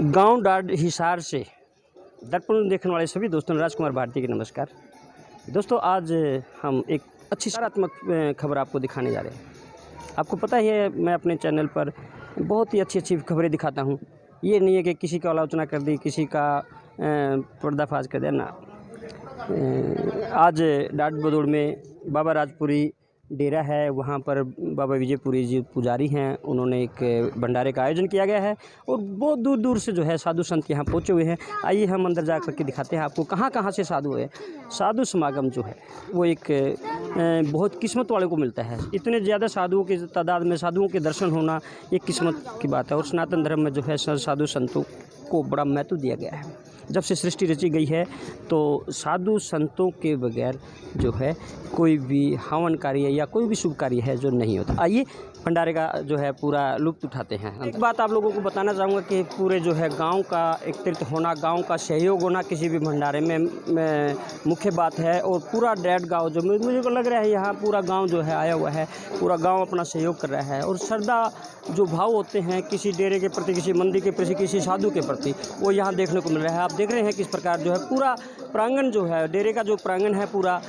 गांव डाड हिसार से दर्पण देखने वाले सभी दोस्तों, राजकुमार भारती की नमस्कार। दोस्तों, आज हम एक अच्छी सकारात्मक खबर आपको दिखाने जा रहे हैं। आपको पता ही है, मैं अपने चैनल पर बहुत ही अच्छी अच्छी खबरें दिखाता हूँ। ये नहीं है कि किसी की आलोचना कर दी, किसी का पर्दाफाश कर दिया ना। आज डाड बदौड़ में बाबा राजपुरी डेरा है, वहाँ पर बाबा विजयपुरी जी पुजारी हैं। उन्होंने एक भंडारे का आयोजन किया गया है और बहुत दूर दूर से जो है साधु संत यहाँ पहुँचे हुए हैं। आइए हम अंदर जा करके दिखाते हैं आपको कहाँ कहाँ से साधु है। साधु समागम जो है वो एक बहुत किस्मत वाले को मिलता है। इतने ज़्यादा साधुओं की तादाद में साधुओं के दर्शन होना एक किस्मत की बात है। और सनातन धर्म में जो है साधु संतों को बड़ा महत्व दिया गया है। जब से सृष्टि रची गई है तो साधु संतों के बगैर जो है कोई भी हवन कार्य या कोई भी शुभ कार्य है जो नहीं होता। आइए भंडारे का जो है पूरा लुत्फ़ उठाते हैं। एक बात आप लोगों को बताना चाहूँगा कि पूरे जो है गांव का एकत्रित होना, गांव का सहयोग होना किसी भी भंडारे में मुख्य बात है। और पूरा डेड गांव जो मुझे को लग रहा है यहाँ पूरा गांव जो है आया हुआ है, पूरा गांव अपना सहयोग कर रहा है। और श्रद्धा जो भाव होते हैं किसी डेरे के प्रति, किसी मंदिर के प्रति, किसी साधु के प्रति, वो यहाँ देखने को मिल रहा है। आप देख रहे हैं किस प्रकार जो है पूरा प्रांगण जो है, डेरे का जो प्रांगण है पूरा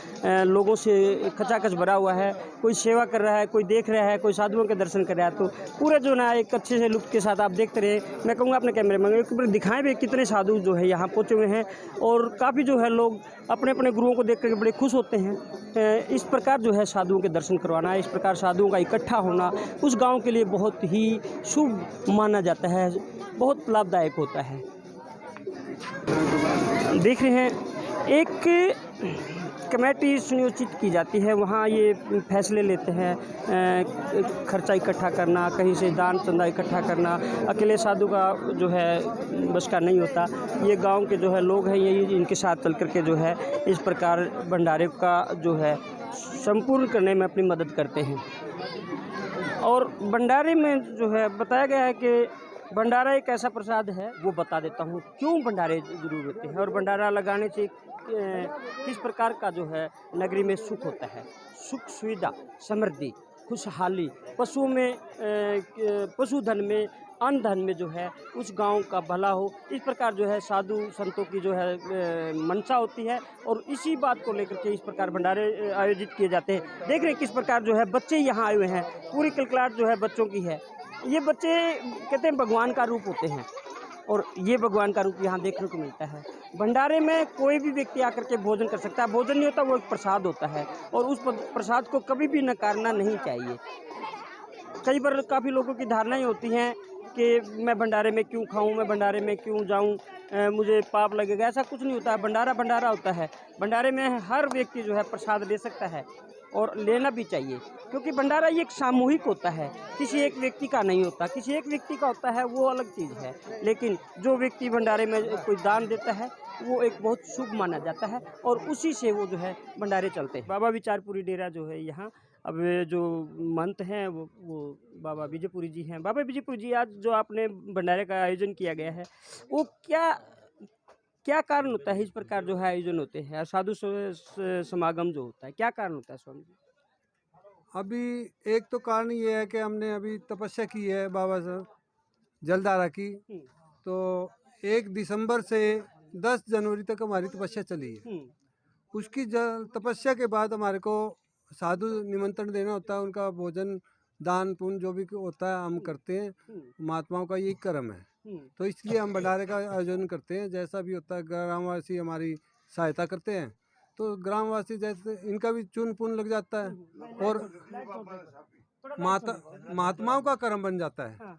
लोगों से खचाखच भरा हुआ है। कोई सेवा कर रहा है, कोई देख रहा है, कोई साधुओं के दर्शन कर रहा है। तो पूरे जो ना एक अच्छे से लुत्फ़ के साथ आप देखते रहे। मैं कहूँगा अपने कैमरे में एक बार दिखाएं भी कितने साधु जो है यहाँ पहुँचे हुए हैं। और काफ़ी जो है लोग अपने अपने गुरुओं को देख कर बड़े खुश होते हैं। इस प्रकार जो है साधुओं के दर्शन करवाना, इस प्रकार साधुओं का इकट्ठा होना उस गाँव के लिए बहुत ही शुभ माना जाता है, बहुत लाभदायक होता है। देख रहे हैं एक कमेटी सुनियोजित की जाती है, वहाँ ये फैसले लेते हैं खर्चा इकट्ठा करना, कहीं से दान चंदा इकट्ठा करना। अकेले साधु का जो है बस का नहीं होता। ये गांव के जो है लोग हैं, यही इनके साथ चल करके जो है इस प्रकार भंडारे का जो है संपूर्ण करने में अपनी मदद करते हैं। और भंडारे में जो है बताया गया है कि भंडारा एक ऐसा प्रसाद है, वो बता देता हूँ क्यों भंडारे ज़रूर होते हैं। और भंडारा लगाने से किस प्रकार का जो है नगरी में सुख होता है, सुख सुविधा, समृद्धि, खुशहाली, पशुओं में पशुधन में, अन्न धन में जो है उस गांव का भला हो। इस प्रकार जो है साधु संतों की जो है मंशा होती है। और इसी बात को लेकर के इस प्रकार भंडारे आयोजित किए जाते हैं। देख रहे हैं किस प्रकार जो है बच्चे यहाँ आए हुए हैं, पूरी कलकलाहट जो है बच्चों की है। ये बच्चे कहते हैं भगवान का रूप होते हैं और ये भगवान का रूप यहाँ देखने को मिलता है। भंडारे में कोई भी व्यक्ति आकर के भोजन कर सकता है। भोजन नहीं होता, वो एक प्रसाद होता है और उस प्रसाद को कभी भी नकारना नहीं चाहिए। कई बार काफ़ी लोगों की धारणाएं होती हैं कि मैं भंडारे में क्यों खाऊं, मैं भंडारे में क्यों जाऊं, मुझे पाप लगेगा। ऐसा कुछ नहीं होता है। भंडारा भंडारा होता है। भंडारे में हर व्यक्ति जो है प्रसाद ले सकता है और लेना भी चाहिए, क्योंकि भंडारा ये एक सामूहिक होता है, किसी एक व्यक्ति का नहीं होता। किसी एक व्यक्ति का होता है वो अलग चीज़ है, लेकिन जो व्यक्ति भंडारे में कोई दान देता है वो एक बहुत शुभ माना जाता है और उसी से वो जो है भंडारे चलते हैं। बाबा विचारपुरी डेरा जो है यहाँ, अब जो महंत हैं वो बाबा विजयपुरी जी हैं। बाबा विजयपुरी जी, आज जो आपने भंडारे का आयोजन किया गया है वो क्या क्या कारण होता है इस प्रकार जो है आयोजन होते हैं, साधु समागम जो होता है, क्या कारण होता है स्वामी जी? अभी एक तो कारण ये है कि हमने अभी तपस्या की है बाबा साहब जलधारा की। तो 1 दिसंबर से 10 जनवरी तक हमारी तपस्या चली है। उसकी तपस्या के बाद हमारे को साधु निमंत्रण देना होता है, उनका भोजन दान पुण्य जो भी होता है हम करते हैं। महात्माओं का यही कर्म है, तो इसलिए हम भंडारे का आयोजन करते हैं। जैसा भी होता है ग्रामवासी हमारी सहायता करते हैं, तो ग्रामवासी जैसे इनका भी चून पुण्य लग जाता है और महात्माओं का कर्म बन जाता है।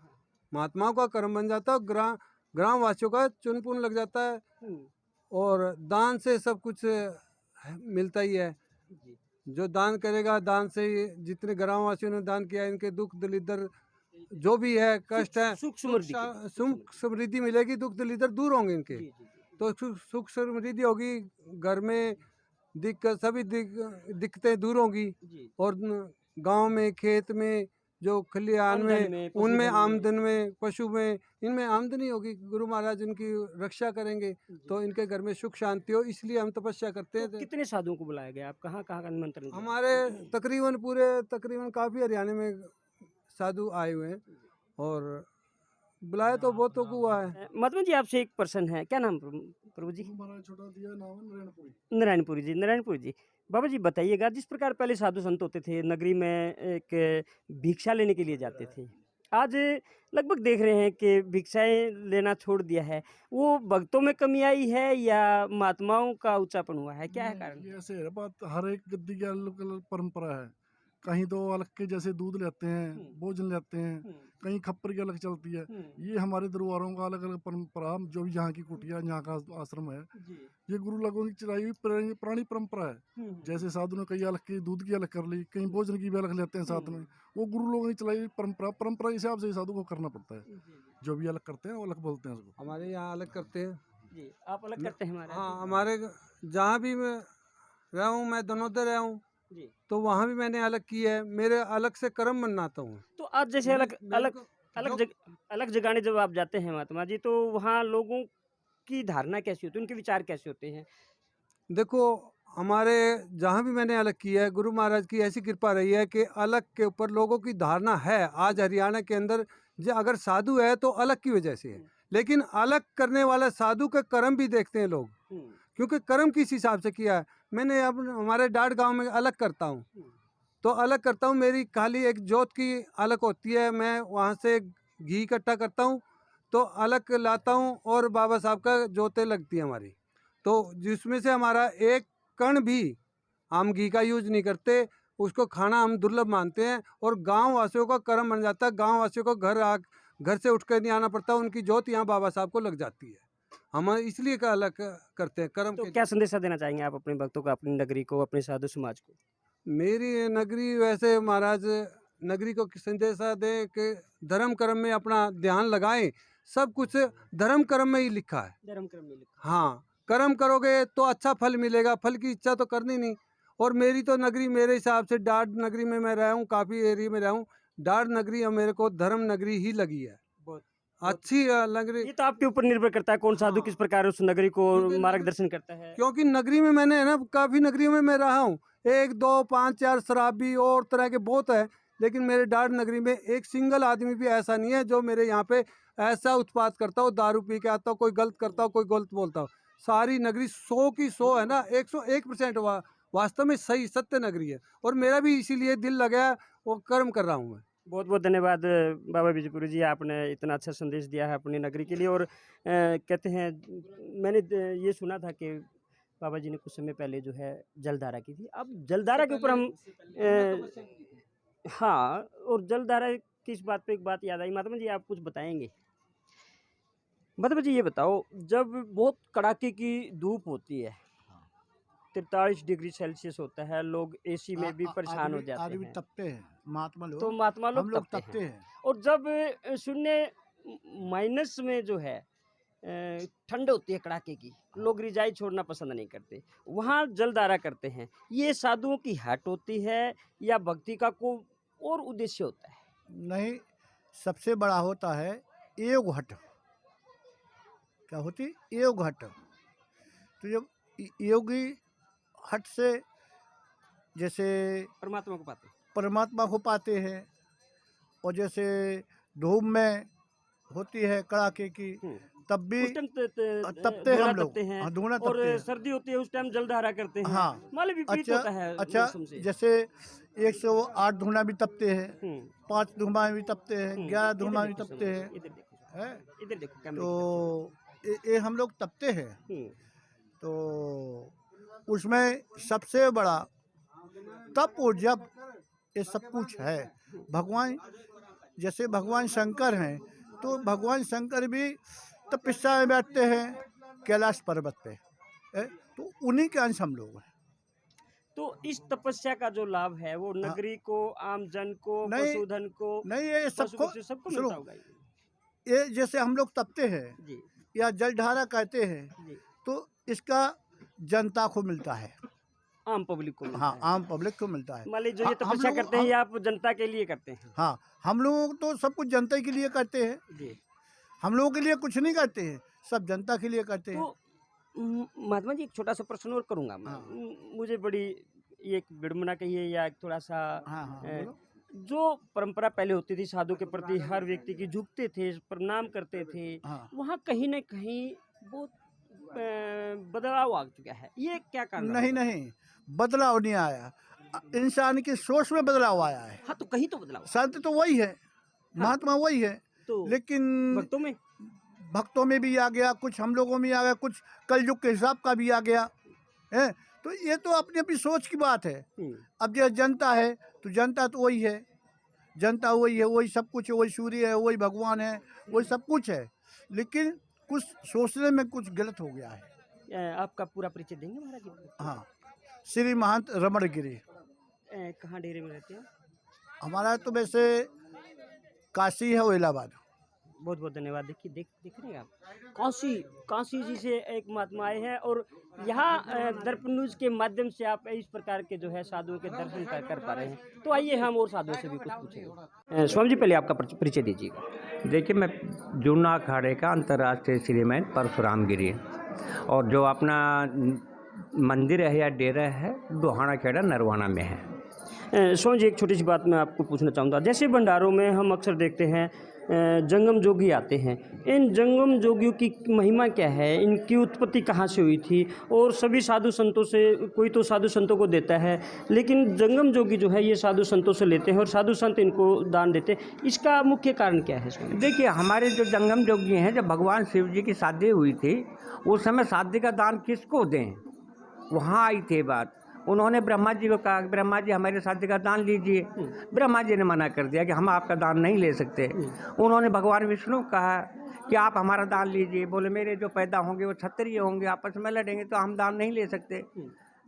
महात्माओं का कर्म बन जाता है, ग्रामवासियों का चून पुण्य लग जाता है। और दान से सब कुछ मिलता ही है। जो दान करेगा, दान से जितने ग्रामवासियों ने दान किया, इनके दुख दलिदर जो भी है, कष्ट है, सुख समृद्धि मिलेगी, दुख दलिदर दूर होंगे इनके। तो सुख समृद्धि होगी, घर में दिक्कत सभी दिक्कतें दूर होंगी। और गांव में, खेत में, जो खलिहान में, उनमें आमदन में, पशु में, इनमें आमदनी होगी। गुरु महाराज इनकी रक्षा करेंगे तो इनके घर में सुख शांति हो, इसलिए हम तपस्या करते हैं। तो कितने साधुओं को बुलाया गया, आप कहाँ कहाँ का निमंत्रण? हमारे तकरीबन काफ़ी हरियाणा में साधु आए हुए हैं। और बुलाया तो बहुतों को हुआ है। महात्मा जी आपसे एक प्रश्न है, क्या नाम प्रभु जी? छोटा दिया नाम है नारायणपुरी। नारायणपुरी जी। बाबा जी बताइएगा, जिस प्रकार पहले साधु संत होते थे, नगरी में एक भिक्षा लेने के लिए जाते थे, आज लगभग देख रहे हैं कि भिक्षाएं लेना छोड़ दिया है। वो भक्तों में कमी आई है या महात्माओं का ऊंचापन हुआ है, क्या है कारण? ये ऐसे है बात, हर एक गद्दी की अलग अलग परंपरा है। कहीं तो अलग के जैसे दूध लेते हैं, भोजन लेते हैं, कहीं खप्पर की अलग चलती है। ये हमारे दरबारों का अलग अलग परंपरा, जो भी यहाँ की कुटिया, यहाँ का आश्रम है, ये गुरु लोगों की चलाई हुई पुरानी परंपरा है। जैसे साधु ने कई अलग की दूध की अलग कर ली, कहीं भोजन की भी अलग लेते हैं साथ में, वो गुरु लोगों की चलाई हुई परंपरा के हिसाब से साधु को करना पड़ता है। जो भी अलग करते हैं वो अलग बोलते हैं उसको। हमारे यहाँ अलग करते हैं जी, आप अलग करते हैं हमारे? हाँ, हमारे जहाँ भी मैं रहा हूँ, मैं दोनों रहा हूँ, जी। तो वहाँ भी मैंने अलग किया है। मेरे अलग से कर्म मनाता हूँ। तो आज जैसे अलग जगाने जब आप जाते हैं महात्मा जी, तो वहाँ लोगों की धारणा कैसी होती है, उनके विचार कैसे होते हैं? देखो, हमारे जहाँ भी मैंने अलग किया है, गुरु महाराज की ऐसी कृपा रही है कि अलग के ऊपर लोगों की धारणा है। आज हरियाणा के अंदर जो अगर साधु है तो अलग की वजह से है, लेकिन अलग करने वाला साधु के कर्म भी देखते हैं लोग, क्योंकि कर्म किस हिसाब से किया है। मैंने अब हमारे डाट गांव में अलग करता हूँ, तो अलग करता हूँ, मेरी खाली एक जोत की अलग होती है, मैं वहाँ से घी इकट्ठा करता हूँ तो अलग लाता हूँ, और बाबा साहब का जोतें लगती है हमारी, तो जिसमें से हमारा एक कण भी हम घी का यूज नहीं करते, उसको खाना हम दुर्लभ मानते हैं, और गांव वासियों का कर्म बन जाता है। गांव वासियों को घर से उठकर नहीं आना पड़ता, उनकी जोत यहाँ बाबा साहब को लग जाती है। हम इसलिए का अलग करते हैं कर्म तो के। क्या संदेशा देना चाहेंगे आप अपने भक्तों को, अपनी नगरी को, अपने साधु समाज को? मेरी नगरी वैसे महाराज नगरी को संदेशा दे कि धर्म कर्म में अपना ध्यान लगाएं। सब कुछ धर्म कर्म में ही लिखा है। धर्म कर्म में लिखा। हाँ, कर्म करोगे तो अच्छा फल मिलेगा, फल की इच्छा तो करनी नहीं। और मेरी तो नगरी मेरे हिसाब से डाट नगरी में मैं रहा हूँ, काफ़ी एरिया में रहा हूँ, डाट नगरी और मेरे को धर्म नगरी ही लगी है। बहुत अच्छी नगरी। ये तो आपके ऊपर निर्भर करता है, कौन साधु किस प्रकार उस नगरी को मार्गदर्शन करता है। क्योंकि नगरी में मैंने है ना, काफ़ी नगरियों में मैं रहा हूँ, 1 2 5 4 शराबी और तरह के बहुत है, लेकिन मेरे डाट नगरी में एक सिंगल आदमी भी ऐसा नहीं है जो मेरे यहाँ पे ऐसा उत्पाद करता हो, दारू पी के आता हो, कोई गलत करता हो, कोई गलत बोलता हो। सारी नगरी 100 की 100 है ना, 101% वास्तव में सही सत्य नगरी है, और मेरा भी इसीलिए दिल लगा, वो कर्म कर रहा हूँ मैं। बहुत बहुत धन्यवाद बाबा विजयपुरी जी, आपने इतना अच्छा संदेश दिया है अपनी नगरी के लिए। और कहते हैं, मैंने ये सुना था कि बाबा जी ने कुछ समय पहले जो है जलधारा की थी। अब जलधारा के ऊपर हम हाँ, और जलधारा की इस बात पे एक बात याद आई। महात्मा जी आप कुछ बताएंगे? महात्मा जी ये बताओ, जब बहुत कड़ाके की धूप होती है, 43 डिग्री सेल्सियस होता है, लोग एसी में भी परेशान हो जाते आदमी हैं, तपते हैं, महात्मा लोग, तो महात्मा हम लोग लोग तपते हैं। और जब शून्य माइनस में जो है ठंड होती है कड़ाके की, लोग रिजाई छोड़ना पसंद नहीं करते, वहाँ जलधारा करते हैं। ये साधुओं की हट होती है या भक्ति का कोई और उद्देश्य होता है? नहीं, सबसे बड़ा होता है योग हट। क्या होती? योग हट। तो जब योगी हट से जैसे परमात्मा को पाते हैं, और जैसे धूप में होती है कड़ाके की, तब भी तपते हैं हम लोग। हाँ, धुआं तपते और हैं। सर्दी होती है उस टाइम जलधारा करते हैं। हाँ, माले विपरीत होता है अच्छा, मौसम से। जैसे 108 धुआं भी तपते हैं, 5 धुआं भी तपते हैं, 11 धुआं भी तपते हैं, है? इधर देखो कैमरे तो ये हम लोग तपते हैं। तो उसमें सबसे बड़ा तप और जप, ये सब कुछ है। भगवान, जैसे भगवान शंकर हैं, तो भगवान शंकर भी तपस्या में बैठते हैं कैलाश पर्वत पे, तो उन्हीं के अंश हम लोग हैं। तो इस तपस्या का जो लाभ है वो नगरी को, आम जन को, पशुधन को, नहीं, ये सबको मिलता होगा। ये जैसे हम लोग तपते हैं जी, या जलधारा कहते हैं, तो इसका जनता को मिलता है, आम पब्लिक को मिलता हाँ, है। आम पब्लिक को मिलता है। मान लीजिए जो ये तपस्या करते हैं, ये आप जनता के लिए करते हैं? हाँ, हम लोग तो सब कुछ जनता के लिए करते हैं जी। हम लोगों के लिए कुछ नहीं करते हैं, सब जनता के लिए करते हैं। तो महात्मा जी एक छोटा सा प्रश्न और करूँगा मैं। मुझे बड़ी एक विडंबना कहिए या एक थोड़ा सा जो परंपरा पहले होती थी साधु के प्रति, हर व्यक्ति की झुकते थे, प्रणाम करते थे, हाँ। वहाँ कहीं न कहीं बहुत बदलाव आ चुका है। ये क्या कारण नहीं रहा? नहीं, बदलाव नहीं आया। इंसान की सोच में बदलाव आया है। हाँ, तो कहीं तो बदलाव संत तो वही है, महात्मा वही है, तो लेकिन भक्तों में भक्तों में भी आ गया, कुछ हम लोगों में आ गया, कुछ कलयुग के हिसाब का भी आ गया है। तो ये तो अपनी अपनी सोच की बात है। अब जो जनता है तो जनता तो वही है, जनता वही है, वही सब कुछ है, वही सूर्य है, वही भगवान है, वही सब कुछ है, लेकिन कुछ सोचने में कुछ गलत हो गया है। आपका पूरा परिचय देंगे महाराज जी? हाँ, श्री महंत रमण गिरी। कहाँ डेरे में रहते हैं? हमारा तो वैसे काशी है और इलाहाबाद। बहुत बहुत धन्यवाद। देखिए देख रहे हैं आप, काशी जी से एक महात्मा आए हैं और यहाँ दर्पण न्यूज के माध्यम से आप इस प्रकार के जो है साधुओं के दर्शन कर पा रहे हैं। तो आइए हम और साधुओं से भी कुछ पूछेंगे। स्वामी जी, पहले आपका परिचय दीजिएगा। देखिए, मैं जूना अखाड़े का अंतर्राष्ट्रीय श्रीमान परशुराम गिरी, और जो अपना मंदिर है या डेरा है दोहाना खेड़ा नरवाना में है। स्वामी जी, एक छोटी सी बात मैं आपको पूछना चाहूँगा। जैसे भंडारों में हम अक्सर देखते हैं जंगम जोगी आते हैं, इन जंगम जोगियों की महिमा क्या है, इनकी उत्पत्ति कहाँ से हुई थी? और सभी साधु संतों से, कोई तो साधु संतों को देता है, लेकिन जंगम जोगी जो है ये साधु संतों से लेते हैं और साधु संत इनको दान देते हैं। इसका मुख्य कारण क्या है स्वामी? देखिए, हमारे जो जंगम जोगी हैं, जब भगवान शिव जी की शादी हुई थी उस समय शादी का दान किसको दें, वहाँ आई थी बात। उन्होंने ब्रह्मा जी को कहा, ब्रह्मा जी हमारे शादी का दान लीजिए। ब्रह्मा जी ने मना कर दिया कि हम आपका दान नहीं ले सकते। उन्होंने भगवान विष्णु को कहा कि आप हमारा दान लीजिए। बोले मेरे जो पैदा होंगे वो क्षत्रिय होंगे, आपस में लड़ेंगे तो हम दान नहीं ले सकते।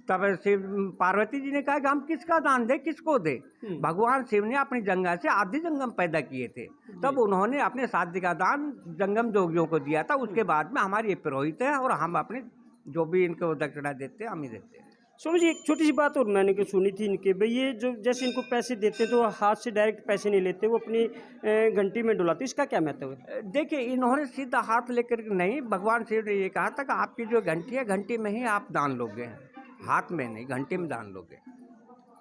तब शिव पार्वती जी ने कहा कि हम किसका दान दें, किसको दे? भगवान शिव ने अपनी जंगा से आदि जंगम पैदा किए थे, तब उन्होंने अपने शादी का दान जंगम जोगियों को दिया था। उसके बाद में हमारे ये पुरोहित है और हम अपने जो भी इनको दक्षिणा देते हैं हम ही देते हैं। स्वामी जी, एक छोटी सी बात और मैंने को सुनी थी इनके, भाई ये जो जैसे इनको पैसे देते तो हाथ से डायरेक्ट पैसे नहीं लेते, वो अपनी घंटी में डुलाते, इसका क्या महत्व है? देखिए, इन्होंने सीधा हाथ लेकर नहीं, भगवान शिव ने ये कहा था कि आपकी जो घंटी है घंटी में ही आप दान लोगे, हाथ में नहीं, घंटी में दान लोगे।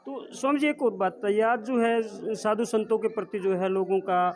तो स्वामी जी, एक और बात बताइए, आज जो है साधु संतों के प्रति जो है लोगों का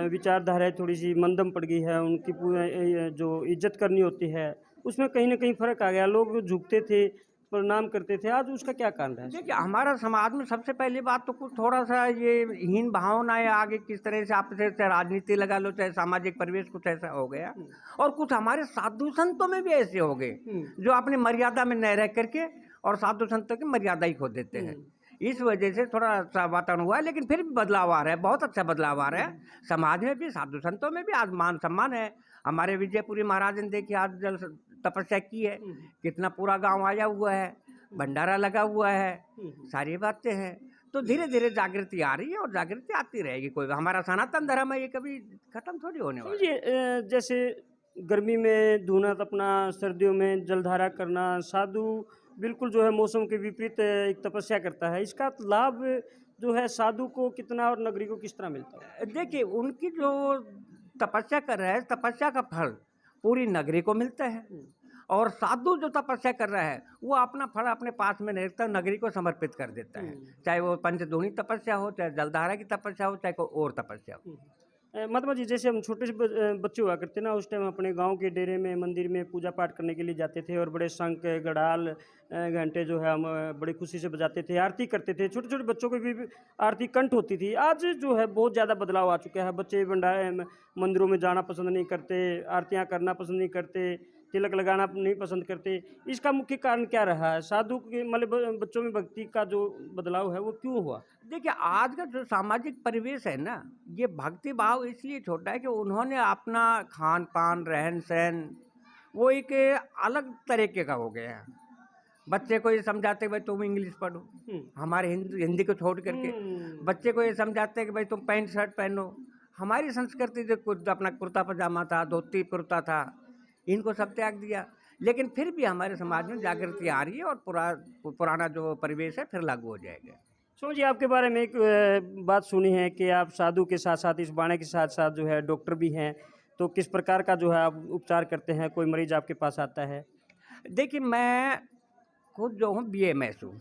विचारधारा थोड़ी सी मंदम पड़ गई है, उनकी पूरी जो इज्जत करनी होती है उसमें कहीं ना कहीं फ़र्क आ गया। लोग झुकते थे, प्रणाम करते थे, आज उसका क्या कारण है? देखिए, हमारा समाज में सबसे पहली बात तो कुछ थोड़ा सा ये हीन भावनाएं आगे किस तरह से आप चाहे राजनीति लगा लो, चाहे सामाजिक परिवेश, कुछ ऐसा हो गया। और कुछ हमारे साधु संतों में भी ऐसे हो गए जो अपनी मर्यादा में न रह करके और साधु संतों की मर्यादा ही खो देते हैं। इस वजह से थोड़ा सा वातावरण हुआ है, लेकिन फिर भी बदलाव आ रहा है, बहुत अच्छा बदलाव आ रहा है। समाज में भी, साधु संतों में भी आज मान सम्मान है। हमारे विजयपुरी महाराज ने देखिए आज जल तपस्या की है, कितना पूरा गांव आया हुआ है, भंडारा लगा हुआ है, सारी बातें हैं। तो धीरे धीरे जागृति आ रही है और जागृति आती रहेगी। कोई हमारा सनातन धर्म है, ये कभी खत्म थोड़ी होने वाला है। जैसे गर्मी में धोना तपना, सर्दियों में जलधारा करना, साधु बिल्कुल जो है मौसम के विपरीत एक तपस्या करता है, इसका लाभ जो है साधु को कितना और नगरी को किस तरह मिलता है? देखिए, उनकी जो तपस्या कर रहा है, तपस्या का फल पूरी नगरी को मिलता है, और साधु जो तपस्या कर रहा है वो अपना फल अपने पास में नहीं रखता, नगरी को समर्पित कर देता है। चाहे वो पंचदोनी तपस्या हो, चाहे जलधारा की तपस्या हो, चाहे कोई और तपस्या हो। महात्मा जी, जैसे हम छोटे से बच्चे हुआ करते ना, उस टाइम अपने गांव के डेरे में, मंदिर में पूजा पाठ करने के लिए जाते थे और बड़े शंख गड़ाल घंटे जो है हम बड़ी खुशी से बजाते थे, आरती करते थे। छोटे छोटे बच्चों को भी आरती कंठ होती थी। आज जो है बहुत ज़्यादा बदलाव आ चुका है। बच्चे भंडारे मंदिरों में जाना पसंद नहीं करते, आरतियाँ करना पसंद नहीं करते, तिलक लगाना नहीं पसंद करते। इसका मुख्य कारण क्या रहा है? साधु के मतलब बच्चों में भक्ति का जो बदलाव है वो क्यों हुआ? देखिए, आज का जो सामाजिक परिवेश है ना, ये भक्ति भाव इसलिए छोटा है कि उन्होंने अपना खान पान, रहन सहन वो एक अलग तरीके का हो गया है। बच्चे को ये समझाते कि भाई तुम इंग्लिश पढ़ो, हमारे हिंदी को छोड़ करके। बच्चे को ये समझाते कि भाई तुम पैंट शर्ट पहनो। हमारी संस्कृति जो अपना कुर्ता पजामा था, धोती कुर्ता था, इनको सब त्याग दिया। लेकिन फिर भी हमारे समाज में जागृति आ रही है और पुराना जो परिवेश है फिर लागू हो जाएगा। स्वामी जी, आपके बारे में एक बात सुनी है कि आप साधु के साथ साथ, इस बाणे के साथ साथ जो है डॉक्टर भी हैं, तो किस प्रकार का जो है आप उपचार करते हैं? कोई मरीज आपके पास आता है? देखिए, मैं खुद जो हूँ BMS हूँ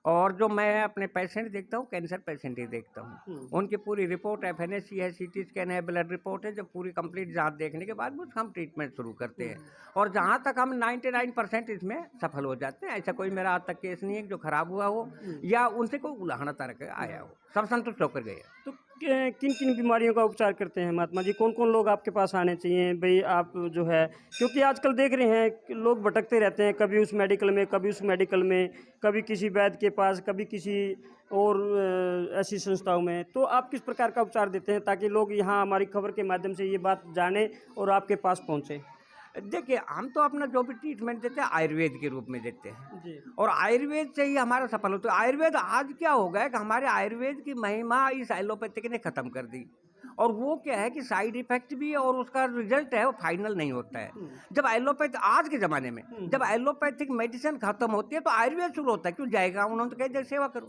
और जो मैं अपने पेशेंट देखता हूँ, कैंसर पेशेंट ही देखता हूँ। उनकी पूरी रिपोर्ट FNAC है, CT स्कैन है, ब्लड रिपोर्ट है, जब पूरी कंप्लीट जांच देखने के बाद उसका हम ट्रीटमेंट शुरू करते हैं। और जहाँ तक हम 99% इसमें सफल हो जाते हैं। ऐसा कोई मेरा आज तक केस नहीं है जो खराब हुआ हो या उनसे कोई उलाहना तरह का आया हो, सब संतुष्ट होकर गए। तो किन किन बीमारियों का उपचार करते हैं महात्मा जी? कौन कौन लोग आपके पास आने चाहिए भाई? आप जो है, क्योंकि आजकल देख रहे हैं कि लोग भटकते रहते हैं, कभी उस मेडिकल में, कभी उस मेडिकल में, कभी किसी वैद्य के पास, कभी किसी और ऐसी संस्थाओं में। तो आप किस प्रकार का उपचार देते हैं ताकि लोग यहाँ हमारी खबर के माध्यम से ये बात जाने और आपके पास पहुँचे? देखिए, हम तो अपना जो भी ट्रीटमेंट देते हैं आयुर्वेद के रूप में देते हैं जी। और आयुर्वेद से ही हमारा सफल होता है। आयुर्वेद आज क्या हो गया कि हमारे आयुर्वेद की महिमा इस एलोपैथिक ने ख़त्म कर दी। और वो क्या है कि साइड इफेक्ट भी और उसका रिजल्ट है वो फाइनल नहीं होता है। जब एलोपैथ आज के ज़माने में जब एलोपैथिक मेडिसिन खत्म होती है तो आयुर्वेद शुरू होता है। क्यों जाएगा? उन्होंने तो कह दिया सेवा करो।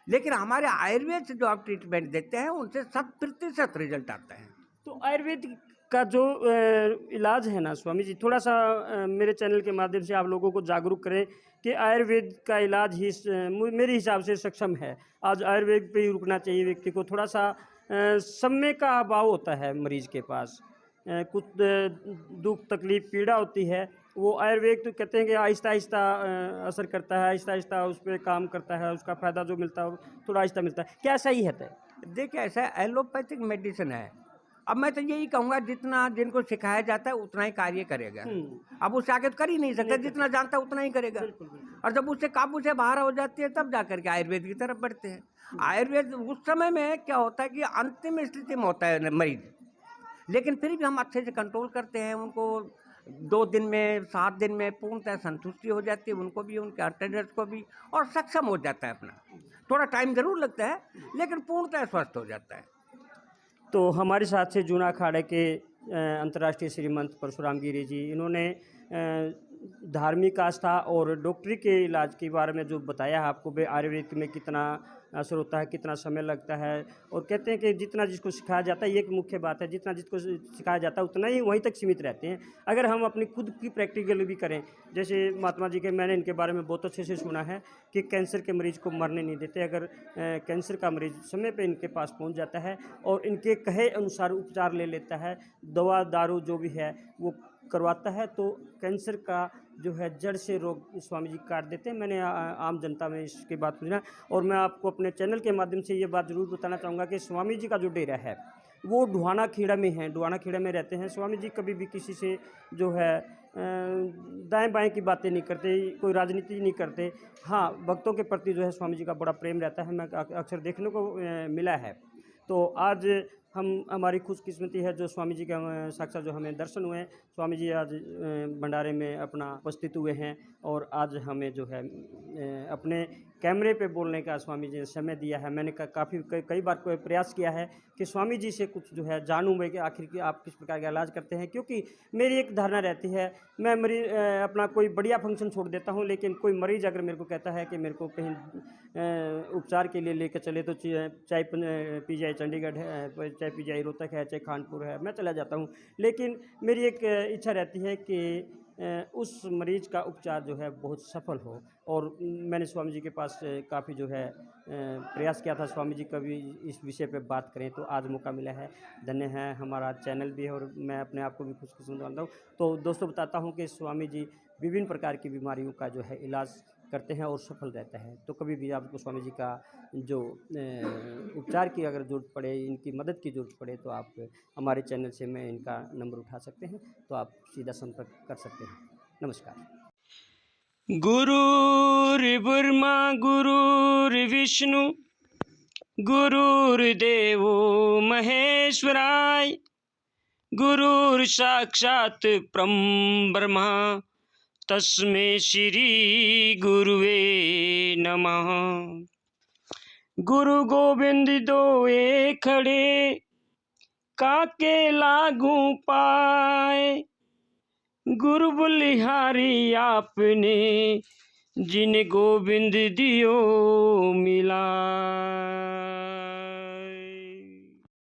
लेकिन हमारे आयुर्वेद से जो आप ट्रीटमेंट देते हैं उनसे 100% रिजल्ट आता है। तो आयुर्वेद का जो इलाज है ना स्वामी जी, थोड़ा सा मेरे चैनल के माध्यम से आप लोगों को जागरूक करें कि आयुर्वेद का इलाज ही मेरे हिसाब से सक्षम है। आज आयुर्वेद पे ही रुकना चाहिए व्यक्ति को। थोड़ा सा समय का अभाव होता है मरीज के पास, कुछ दुख तकलीफ पीड़ा होती है, वो आयुर्वेद तो कहते हैं कि आहिस्ता आहिस्ता असर करता है, आहिस्ता आहिस्ता उस पर काम करता है, उसका फ़ायदा जो मिलता है थोड़ा आहिस्ता मिलता है। क्या सही है? देखिए, ऐसा एलोपैथिक मेडिसिन है। अब मैं तो यही कहूँगा जितना जिनको सिखाया जाता है उतना ही कार्य करेगा। अब उससे आगे तो कर ही नहीं सकता, जितना जानता है उतना ही करेगा। और जब उससे काबू से बाहर हो जाती है तब जा करके आयुर्वेद की तरफ बढ़ते हैं। आयुर्वेद उस समय में क्या होता है कि अंतिम स्थिति में होता है मरीज, लेकिन फिर भी हम अच्छे से कंट्रोल करते हैं। उनको 2 दिन में 7 दिन में पूर्णतः संतुष्टि हो जाती है, उनको भी उनके अटेंडर्स को भी, और सक्षम हो जाता है अपना। थोड़ा टाइम ज़रूर लगता है लेकिन पूर्णतः स्वस्थ हो जाता है। तो हमारे साथ से जूना अखाड़े के अंतर्राष्ट्रीय श्रीमंत परशुराम गिरी जी, इन्होंने धार्मिक आस्था और डॉक्टरी के इलाज के बारे में जो बताया आपको, वे आयुर्वेद में कितना असर होता है, कितना समय लगता है। और कहते हैं कि जितना जिसको सिखाया जाता है, ये एक मुख्य बात है, जितना जिसको सिखाया जाता है उतना ही वहीं तक सीमित रहते हैं। अगर हम अपनी खुद की प्रैक्टिकल भी करें, जैसे महात्मा जी के, मैंने इनके बारे में बहुत अच्छे से सुना है कि कैंसर के मरीज़ को मरने नहीं देते। अगर कैंसर का मरीज़ समय पे इनके पास पहुंच जाता है और इनके कहे अनुसार उपचार ले लेता है, दवा दारू जो भी है वो करवाता है, तो कैंसर का जो है जड़ से रोग स्वामी जी काट देते हैं। मैंने आम जनता में इसकी बात सुना, और मैं आपको अपने चैनल के माध्यम से ये बात ज़रूर बताना चाहूँगा कि स्वामी जी का जो डेरा है वो ढुआना खेड़ा में है, ढुआना खेड़ा में रहते हैं। स्वामी जी कभी भी किसी से जो है दाएं बाएं की बातें नहीं करते, कोई राजनीति नहीं करते। हाँ, भक्तों के प्रति जो है स्वामी जी का बड़ा प्रेम रहता है, मैं अक्सर देखने को मिला है। तो आज हमारी खुशकिस्मती है जो स्वामी जी के साक्षात जो हमें दर्शन हुए। स्वामी जी आज भंडारे में अपना उपस्थित हुए हैं और आज हमें जो है अपने कैमरे पे बोलने का स्वामी जी ने समय दिया है। मैंने कई बार कोई प्रयास किया है कि स्वामी जी से कुछ जो है जानूं मैं कि आखिर की आप किस प्रकार का इलाज करते हैं, क्योंकि मेरी एक धारणा रहती है, मैं अपना कोई बढ़िया फंक्शन छोड़ देता हूं, लेकिन कोई मरीज़ अगर मेरे को कहता है कि मेरे को कहीं उपचार के लिए लेकर चले, तो चाहे PGI चंडीगढ़ है, चाहे PGI रोहतक है, चाहे कानपुर है, मैं चला जाता हूं। लेकिन मेरी एक इच्छा रहती है कि उस मरीज़ का उपचार जो है बहुत सफल हो। और मैंने स्वामी जी के पास काफ़ी जो है प्रयास किया था, स्वामी जी कभी इस विषय पे बात करें, तो आज मौका मिला है। धन्य है हमारा चैनल भी, और मैं अपने आप को भी खुशकिस्मत मानता हूँ। तो दोस्तों बताता हूँ कि स्वामी जी विभिन्न प्रकार की बीमारियों का जो है इलाज करते हैं और सफल रहता है। तो कभी भी आपको स्वामी जी का जो उपचार की अगर ज़रूरत पड़े, इनकी मदद की ज़रूरत पड़े, तो आप हमारे चैनल से मैं इनका नंबर उठा सकते हैं, तो आप सीधा संपर्क कर सकते हैं। नमस्कार। गुरुर्ब्रह्मा गुरुर्विष्णु गुरुर्देवो महेश्वराय, गुरुर् साक्षात् परं ब्रह्मा तस्मै श्री गुरुवे नमः। गुरु गोविंद दोए खड़े, काके लागू पाए, गुरु बलिहारी आपने, जिन गोविंद दियो मिला।